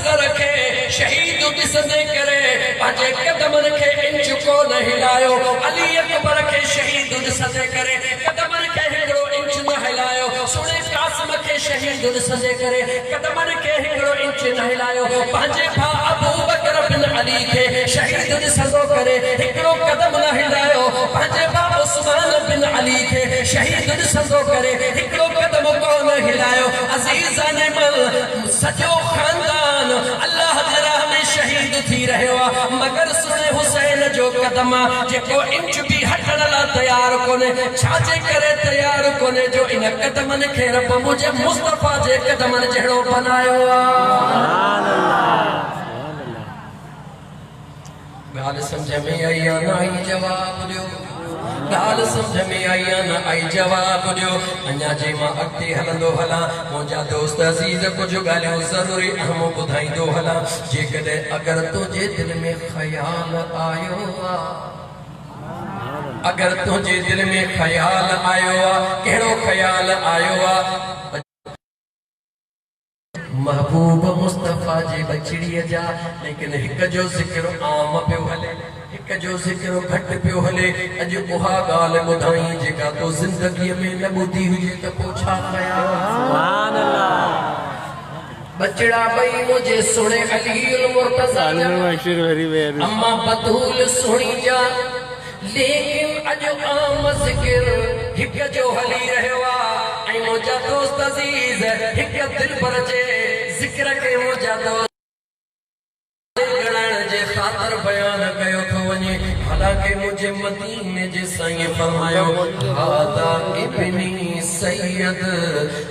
असगर के शहीद दिसंदे करे पंहिंजे कदमनि खे इंच को न हिलायो। अली अकबर के शहीद दिसंदे करे कदमनि खे हिकिड़ो इंच न हिलायो। सुणे कासिम के शहीद दिसंदे करे कदमनि खे हिकिड़ो इंच न हिलायो। पंहिंजे भाउ अबू बकर बिन अली के शहीद दिसंदो करे हिकिड़ो कदम न हिलायो। पंहिंजे भाउ उस्मान बिन अली के शहीद दिसंदो करे हिकिड़ो कदम को न हिलायो। अज़ीज़ान मल सॼो खानदान अल्लाह जे राह में शहीद थी रहियो आहे, मगर सुणे हुसैन जो कदम जेको इंच भी हटण लाइ तयार कोन्हे। छाजे करे तयार कोन्हे? जो इन कदमनि खे रब मुंहिंजे मुस्तफ़ा जे कदमनि जहिड़ो बनायो आहे। ॻाल्हि सम्झ में आई या न आई? जवाब ॾियो। ॻाल्हि सम्झ में आई या न आई? जवाब ॾियो। अञा जे मां अॻिते हलंदो हलां मुंहिंजा दोस्त अज़ीज़ कुझु ॻाल्हियूं ज़रूरी अहम ॿुधाईंदो हलां। जेकॾहिं अगरि तुंहिंजे दिल में ख़्याल आयो आहे, अगरि तुंहिंजे दिल में ख़्याल आयो आहे, कहिड़ो ख़्याल आयो आहे? महबूब मुस्तफ़ा जे बचड़ीअ जा, लेकिन हिक जो ज़िक्र आम पियो हले, हिक जो ज़िक्र घटि पियो हले। अॼु उहा ॻाल्हि ॿुधाई जेका तो ज़िंदगीअ में न ॿुधी हुजे त पोइ छा कयां? सुभान अल्लाह। बचड़ा ॿई मुंहिंजे सुणे अलीउल मुर्तज़ा जा, अम्मा बतूल सुणी जा, लेकिन अॼु आम ज़िक्र हिक जो हली रहियो आहे। ऐं मुंहिंजा दोस्त अज़ीज़ हिक दिल पर जे ज़िक्र के मुंहिंजा दोस्त ॻणाइण जे ख़ातिर बयान कयो थो वञे। हालांकि मुंहिंजे मदीने जे साईं फरमायो हादा इब्नी सैयद,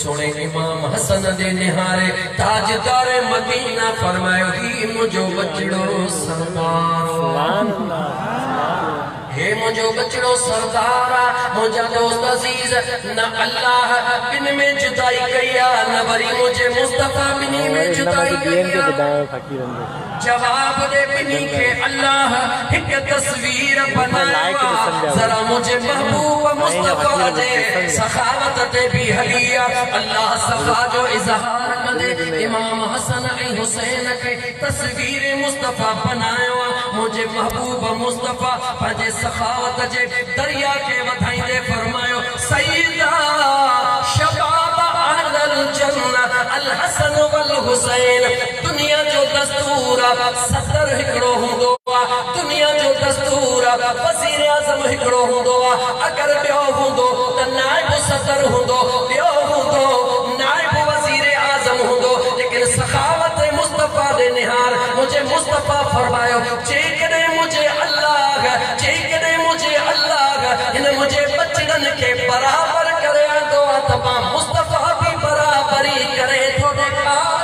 सुणे इमाम हसन दे निहारे ताजदार मदीना फरमायो ही मुंहिंजो बचड़ो सरदार। सुभान अल्लाह। हे मुझो बचड़ो सरदार, मुझा दोस्त अजीज, न अल्लाह बिन में जुदाई कया, न वरी मुझे मुस्तफा बिनी में जुदाई कया। जवाब दे बिनी के अल्लाह एक तस्वीर बनाया, जरा मुझे महबूब मुस्तफा दे सखावत ते भी हलिया। अल्लाह सखा जो इजहार करे इमाम हसन ऐं हुसैन के तस्वीर मुस्तफा बनायो। मुझे महबूब मुस्तफा पंहिंजे सखावत जे दरिया के वधाईंदे फरमायो सईदा शबाब अहल जन्नत अल हसन वल हुसैन। दुनिया जो दस्तूर सदर हिकिड़ो हूंदो आहे, दुनिया जो दस्तूर वज़ीर आज़म हिकिड़ो हूंदो आहे। अगरि ॿियो हूंदो त नाइब सदर हूंदो, ॿियो हूंदो नाइब वज़ीर आज़म हूंदो, लेकिन सखावत मुस्तफा दे निहार मुझे मुस्तफा फरमायो जेकॾहिं मुझे अल्लाह, जेकॾहिं मुझे अल्लाह हिन मुझे बचड़नि खे बराबर करे आंदो आहे त मां मुस्तफा भी बराबरी करे थो ॾेखार।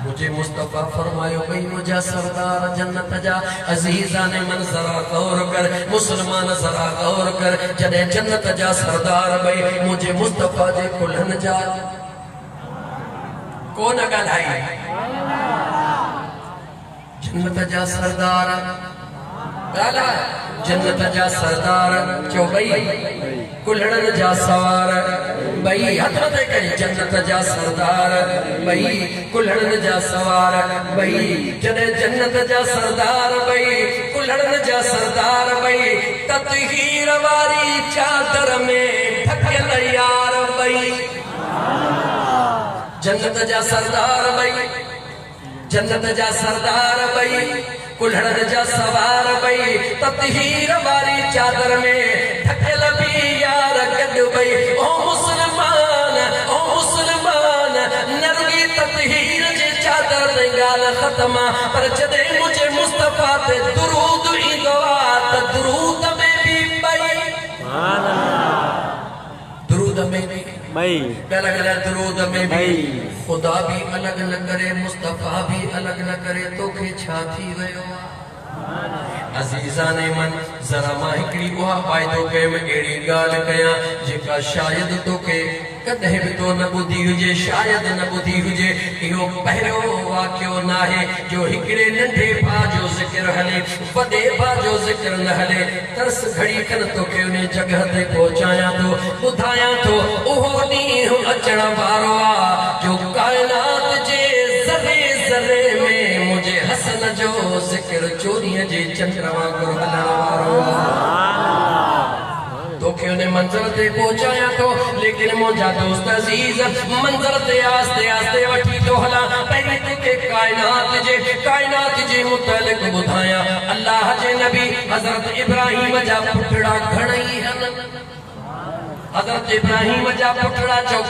मुझे मुस्तफा फरमायो भई मुझा सरदार जन्नत जा अजीज़ान मन जरा गौर कर, मुसलमान जरा गौर कर। जॾहिं जन्नत जा सरदार भई मुझे मुस्तफा जे कुल्हनि जा कोन ॻाल्हाई, जन्नत जा सरदार ॻाल्हाए, जन्नत जा सरदार चो भई कुल्हड़नि जा सवार भई हथ ते कई, जन्नत जा सरदार भई कुल्हड़नि जा सवार भई। जॾहिं जन्नत जा सरदार भई कुल्हड़नि जा सरदार भई ततहीर वारी चादर में ढकियल यार भई। जन्नत जा सरदार भई, जन्नत जा सरदार भई कुल्हड़नि जा सवार भई ततहीर वारी चादर में ढकियल भी यार गॾु भई। ओ मुसलमान, ओ मुसलमान, नरगी ततहीर जे चादर ते ॻाल्हि ख़तम आहे, पर जॾहिं मुझे मुस्तफा ते दुरूद ईंदो आहे त दुरूद में भी भई दुरूद में भी दुरूद में भी खुदा भी अलग न करे, मुस्तफा भी अलग न करे, तोखे छा थी वियो? अजीज़ान मन जरा मां हिकिड़ी उहा वाइदो कयमि अहिड़ी ॻाल्हि कयां जेका शायदि तोखे कॾहिं बि तो न ॿुधी हुजे, शायदि न ॿुधी हुजे। इहो पहिरियों वाक़ियो न आहे जो हिकिड़े नंढे भाउ जो ज़िक्र हले, वॾे भाउ जो ज़िक्र न हले। तरस घड़ी खन तोखे उन जॻह ते पहुचायां थो, ॿुधायां थो। उहो ॾींहुं अचण वारो आहे जो काइनात जे ज़िक्र चोरीअ जे चंड वांगुरु हलण वारो तोखे उन मंज़िल ते पहुचाया तो लेकिन मुंहिंजा दोस्त अज़ीज़ मंज़िल ते आस्ते आस्ते वठी तो हला पहिरीं तोखे कायनात जे मुतअल्लिक़ ॿुधायां अल्लाह जे नबी हज़रत इब्राहिम जा पुटड़ा घणई आहिनि हज़रत इब्राहिम जा पुटड़ा चओ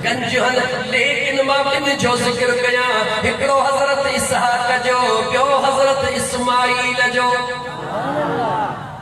गंज हन लेकिन मां ॿिनि जो ज़िक्र कयां हिकिड़ो हज़रत इसहाक जो ॿियो हज़रत इस्माईल जो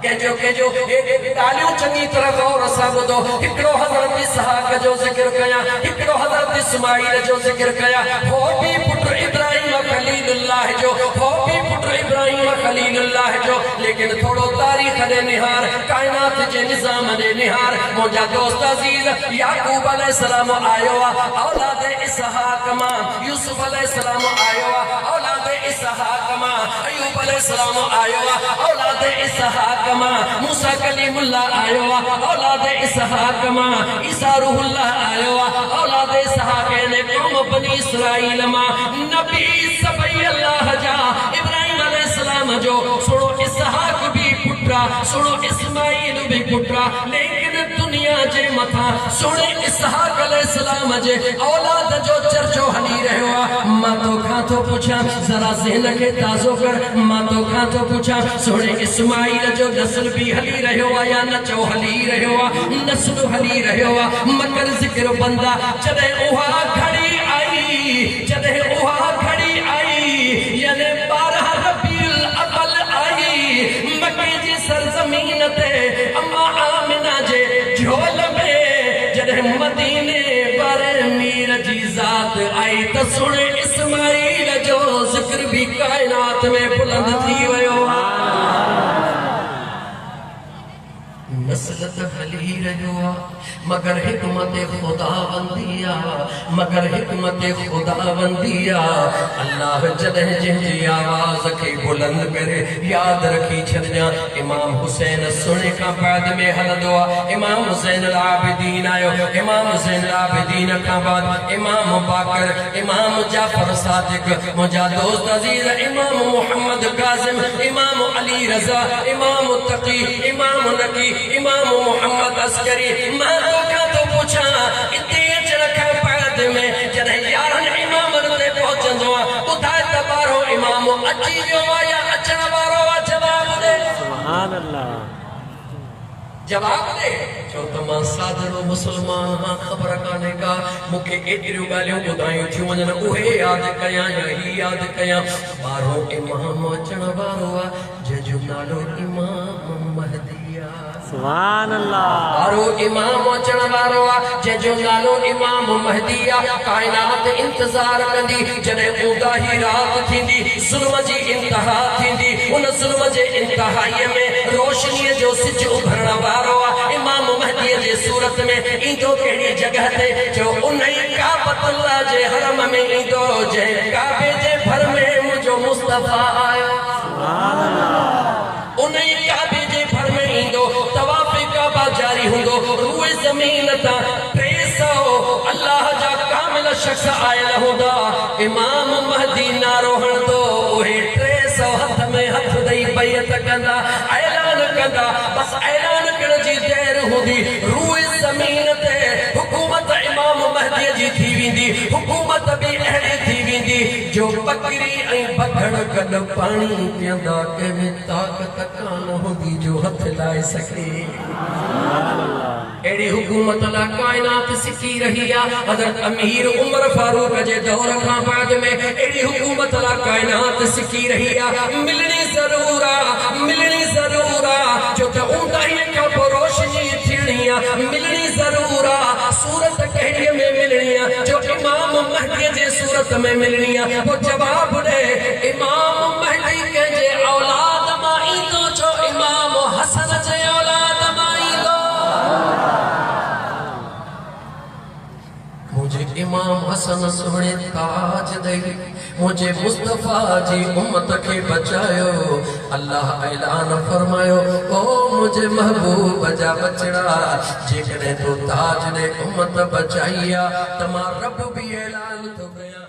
केजो ॻाल्हियूं चङी तरह गौर सां ॿुधो हिकिड़ो हज़रत इसहाक जो ज़िक्र कयां हिकिड़ो हज़रत इस्माईल जो ज़िक्र कयां हो बि पुट इब्राहिम खलीलुल्लाह जो हो बि पुट इब्राहिम खलीलुल्लाह जो लेकिन थोड़ो तारीख़ ॾे निहार कायनात जे निज़ाम ॾे निहार मुंहिंजा दोस्त अज़ीज़ याकूब अलैहिस्सलाम आयो आहे औलाद इसहाक मां यूसुफ अलैहिस्सलाम आयो आहे औलाद इसहाक मां अयूब अलैहिस्सलाम आयो आहे औलाद इसहाक मूसा कलीमुल्लाह आयो आहे औलाद इसहाक मां ईसा रूहुल्लाह आयो आहे औलाद इसहाक ने कौम बनी इसराइल मां नबी सभई अल्लाह जा इब्राहिम अलैहिस्सलाम जो सुनो इसहाक भी पुत्रा सुनो इस्माईल भी पुत्रा लेकिन दुनिया जे मथा सुने इसहाक अलैहिस्सलाम जे औलाद जो चर्चो हली रहियो आहे मां तोखां थो पुछां जरा ज़हन खे ताज़ो कर मां तोखां थो पुछां सुने इस्माईल जो नस्ल भी हली रहियो आहे या न चओ हली रहियो आहे नस्ल हली रहियो आहे मगर ज़िक्र बंदा जॾहिं उहा घड़ी आई यानी 12 रबीउल अव्वल आई मके जी सरज़मीन ते अम्मा आमिना जे झोल में जॾहिं मदीने पर मीर जी ज़ात आई त सुणे इस्माईल जो ज़िक्र भी कायनात में बुलंद थी वियो नस्ल त हली रहियो आहे मगर हिकमत खुदाबंदी आहे अल्लाह जॾहिं जंहिंजी आवाज़ खे बुलंद करे यादि रखी छॾियां इमाम हुसैन सुणे खां बाद में हलंदो आहे इमाम हुसैन आबिदीन आयो इमाम हुसैन आबिदीन खां बाद इमाम बाकर इमाम जाफर सादिक मुंहिंजा दोस्त अज़ीज़ इमाम मुहम्मद काज़िम इमाम अली रज़ा इमाम तक़ी इमाम नकी इमाम मोहम्मद अस्करी मां तोखां थो पुछां इते अचण खां बाद में जॾहिं 11 इमामनि ते पहुचंदो आहे ॿुधाए त 12 इमाम अची वियो आहे या अचण वारो आहे जवाब ॾे सुभान अल्लाह जवाब दे चो त मां सादरो मुसलमान हां ख़बर कान्हे का मूंखे एतिरियूं ॻाल्हियूं ॿुधायूं थियूं वञनि उहे यादि कयां या ही यादि कयां 12 इमाम अचण वारो आहे जंहिंजो नालो इमाम महदी सुभान अल्लाह बारो इमाम अचण वारो आहे जंहिंजो नालो इमाम महदी आहे कायनात इंतज़ार कंदी जॾहिं ऊंदाही रात थींदी ज़ुल्म जी इंतहा थींदी उन ज़ुल्म जे इंतहाईअ में रोशनीअ जो सिज उभरण वारो आहे इमाम महदीअ जे सूरत में ईंदो कहिड़ी जॻह ते जो उन काबतुल्लाह जे हरम में ईंदो जंहिं काबे जे भर में मुंहिंजो मुस्तफ़ा आयो सुभान अल्लाह उन काबे जे भर में ईंदो तवाफ़ काबा जारी हूंदो रूए ज़मीन तां 300 अल्लाह जा कामिल शख्स आयल हूंदा इमाम महदी नारो हणंदो उहे 300 हथ में हथ ॾेई बैत कंदा ऐलान कंदा बस ऐलान करण जी देर हूंदी रूए ज़मीन ते हुकूमत इमाम महदी जी थी वेंदी हुकूमत भी अहिड़ी थी वेंदी जो बकरी ऐं बघड़ गॾु पाणी पीअंदा कंहिंमें ताक़त कान हूंदी जो हथ लाए सके अहिड़ी हुकूमत ला कायनात सिकी रही आहे हज़रत अमीर उमर फारूक जे दौर खां बाद में अहिड़ी हुकूमत ला कायनात सिकी रही आहे मिलनी ज़रूर आहे जो त ऊंदाहीअ खां पोइ रोशनी थियणी आहे मिलनी ज़रूर आहे सूरत कहिड़ी में मिलणी आहे जो इमाम महदी जे सूरत में मिलणी आहे पोइ जवाब ॾे इमाम महदी कंहिंजे औलाद मां ईंदो जो इमाम हसन जे औलाद मां ईंदो मुझे इमाम हसन सुणे ताज ॾेई मुझे मुस्तफ़ा जी उम्मत के बचायो अल्लाह ऐलान फरमायो ओ मुझे महबूब जा बचड़ा जेकॾहिं तो ताज ने उम्मत बचाइया त मां रब भी ऐलान थो कयां